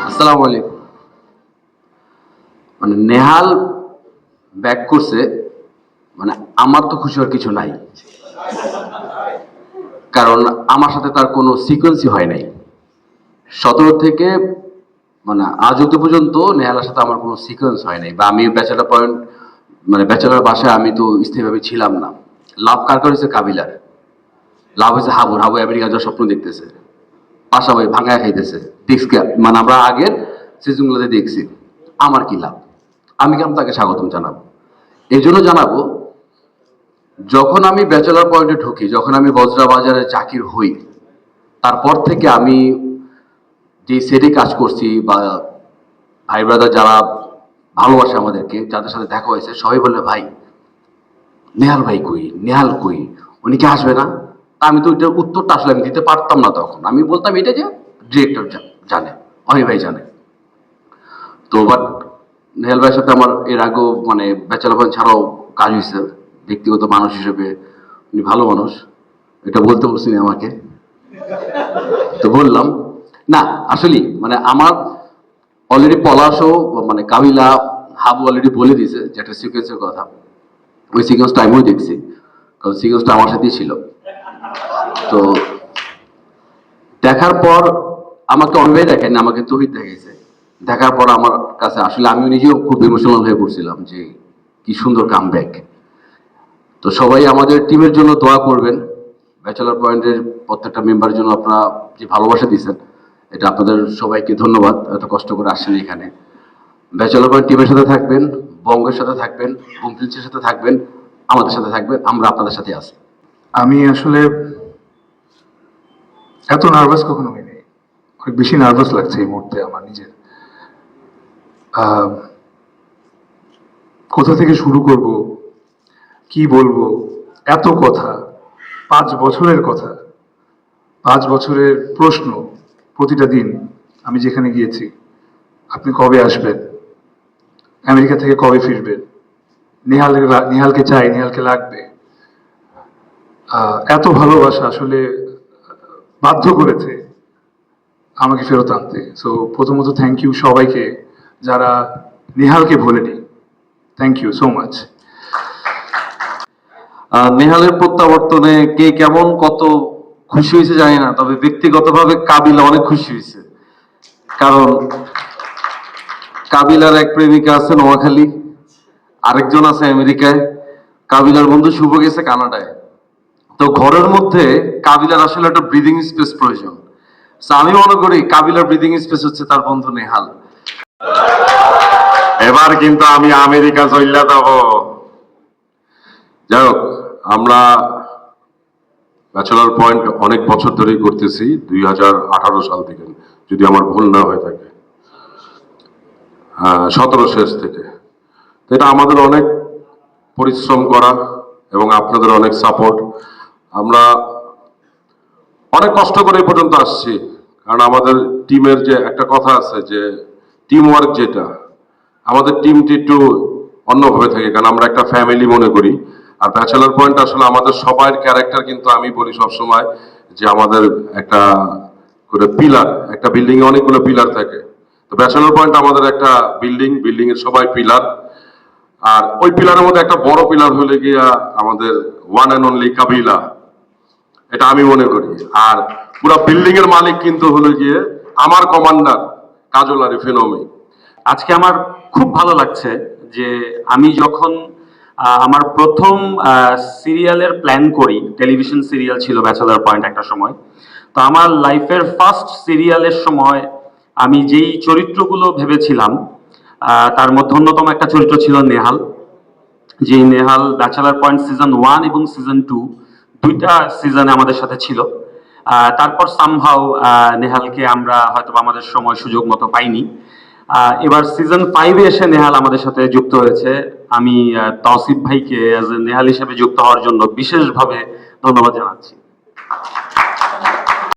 আসসালামু আলাইকুম। মানে নেহাল ব্যাক করছে, মানে আমার তো খুশি হওয়ার কিছু নাই, কারণ আমার সাথে তার কোনো সিকোয়েন্সই হয় নাই। 17 থেকে মানে আজ অব্দি পর্যন্ত নেহালের সাথে আমার কোনো সিকোয়েন্স হয় নাই, বা আমি ব্যাচেলার পয়েন্ট মানে ব্যাচেলার বাসায় আমি তো স্থিরভাবে ছিলাম না। লাভ কার হয়েছে? কাবিলার। লাভ হয়েছে হাবুর। হাবু আমেরিকা যাওয়ার স্বপ্ন দেখতেছে, পাশাপাশি ভাঙায় খাইতেছে। দেখছি মানে আমরা আগের সিজনগুলোতে দেখছি। আমার কি লাভ? আমি কেন তাকে স্বাগতম জানাবো? এই জন্য জানাবো, যখন আমি ব্যাচেলার পয়েন্টে ঢুকি, যখন আমি বজরা বাজারে চাকরি হই, তারপর থেকে আমি যে সেটে কাজ করছি বা ভাই ব্রাদার যারা ভালোবাসে আমাদেরকে, যাদের সাথে দেখা হয়েছে, সবাই বললে ভাই নেহাল ভাই কই, নেহাল কই, উনি কি আসবে না? আমি তো ওইটার উত্তরটা আসলে আমি দিতে পারতাম না তখন। আমি বলতাম এটা যে ডিরেক্টর জানে, অমি ভাই জানে। তো বাট নেহাল ভাইয়ের সাথে আমার এর আগেও মানে ব্যাচেলার পয়েন্ট ছাড়াও কাজ হয়েছে। ব্যক্তিগত মানুষ হিসেবে উনি ভালো মানুষ, এটা বলতে বলছেন আমাকে, তো বললাম। না আসলে মানে আমার অলরেডি পলাশও মানে কাবিলা হাবু অলরেডি বলে দিয়েছে যে একটা সিকোয়েন্সের কথা। ওই সিকোয়েন্সটা আমিও দেখছি, কারণ সিকোয়েন্সটা আমার সাথেই ছিল। তো দেখার পর আমাকে অনভাই দেখেন, আমাকে তহিদ দেখাইছে। দেখার পর আমার কাছে আসলে আমি নিজেও খুব ইমোশনাল হয়ে পড়ছিলাম যে কি সুন্দর কামব্যাক। তো সবাই আমাদের টিমের জন্য দোয়া করবেন। ব্যাচেলার পয়েন্টের প্রত্যেকটা মেম্বারের জন্য আপনারা যে ভালোবাসা দিয়েছেন, এটা আপনাদের সবাইকে ধন্যবাদ। এত কষ্ট করে আসছেন এখানে। ব্যাচেলার পয়েন্ট টিমের সাথে থাকবেন, বঙ্গের সাথে থাকবেন, বুমফিলসের সাথে থাকবেন, আমাদের সাথে থাকবেন। আমরা আপনাদের সাথে আছি। আমি আসলে এত নার্ভাস কখনো হইনি। অনেক বেশি নার্ভাস লাগছে এই মুহূর্তে আমার নিজের। কোথা থেকে শুরু করব, কি বলবো, এত কথা, 5 বছরের কথা, 5 বছরের প্রশ্ন প্রতিটা দিন। আমি যেখানে গিয়েছি, আপনি কবে আসবেন, আমেরিকা থেকে কবে ফিরবেন, নেহালকে চাই, নেহালকে লাগবে। এত ভালোবাসা আসলে বাধ্য করেছে আমাকে ফেরত আনতে। সো প্রথমত থ্যাংক ইউ সবাইকে যারা নেহালকে ভোলেনি। Thank you so much. নেহালের প্রত্যাবর্তনে কে কেমন কত খুশি হয়েছে জানি না, তবে ব্যক্তিগতভাবে কাবিলা অনেক খুশি হয়েছে। কারণ কাবিলার এক প্রেমিকা আছে নোয়াখালী, আরেকজন আছে আমেরিকায়, কাবিলার বন্ধু শুভ গেছে কানাডায়। তো ঘরের মধ্যে কাবিলার আসলে একটা ব্রিদিং স্পেস প্রয়োজন। আমি মনে করি কাবিলার ব্রিদিং স্পেস হচ্ছে তার বন্ধু নেহাল। এবার কিন্তু আমি আমেরিকা চইলা যাব। যাই হোক, আমরা ব্যাচেলার পয়েন্ট অনেক বছর ধরেই করতেছি, 2018 সাল থেকে, যদি আমার ভুল না হয়ে থাকে, 17 শেষ থেকে। তো এটা আমাদের অনেক পরিশ্রম করা এবং আপনাদের অনেক সাপোর্ট। আমরা অনেক কষ্ট করে এই পর্যন্ত আসছি, কারণ আমাদের টিমের যে একটা কথা আছে যে টিম ওয়ার্ক, যেটা আমাদের টিমটি একটু অন্যভাবে থাকে, কারণ আমরা একটা ফ্যামিলি মনে করি। আর ব্যাচেলার পয়েন্ট আসলে আমাদের সবার ক্যারেক্টার, কিন্তু আমি বলি সবসময় যে আমাদের একটা করে পিলার, একটা বিল্ডিং এ অনেকগুলো পিলার থাকে। তো ব্যাচেলার পয়েন্ট আমাদের একটা বিল্ডিং এর সবাই পিলার। আর ওই পিলারের মধ্যে একটা বড় পিলার হলে গিয়া আমাদের ওয়ান অ্যান্ড অনলি কাবিলা, এটা আমি মনে করি। আর পুরো বিল্ডিং এর মালিক কিন্তু হলো গিয়ে আমার কমান্ডার কাজল আরিফ ফেনমি। আজকে আমার খুব ভালো লাগছে যে আমি যখন আমার প্রথম সিরিয়ালের প্ল্যান করি, টেলিভিশন সিরিয়াল ছিল ব্যাচেলার পয়েন্ট একটা সময়। তো আমার লাইফের ফার্স্ট সিরিয়ালের সময় আমি যেই চরিত্রগুলো ভেবেছিলাম, তার মধ্যে অন্যতম একটা চরিত্র ছিল নেহাল। যে নেহাল ব্যাচেলার পয়েন্ট সিজন 1 এবং সিজন 2 দুইটা সিজনে আমাদের সাথে ছিল। তারপর সামহাউ নেহালকে আমরা হয়তো আমাদের সময় সুযোগ মতো পাইনি। এবার সিজন 5-এ এসে নেহাল আমাদের সাথে যুক্ত হয়েছে। আমি তৌসিফ ভাইকে নেহাল হিসেবে যুক্ত হওয়ার জন্য বিশেষভাবে ধন্যবাদ জানাচ্ছি।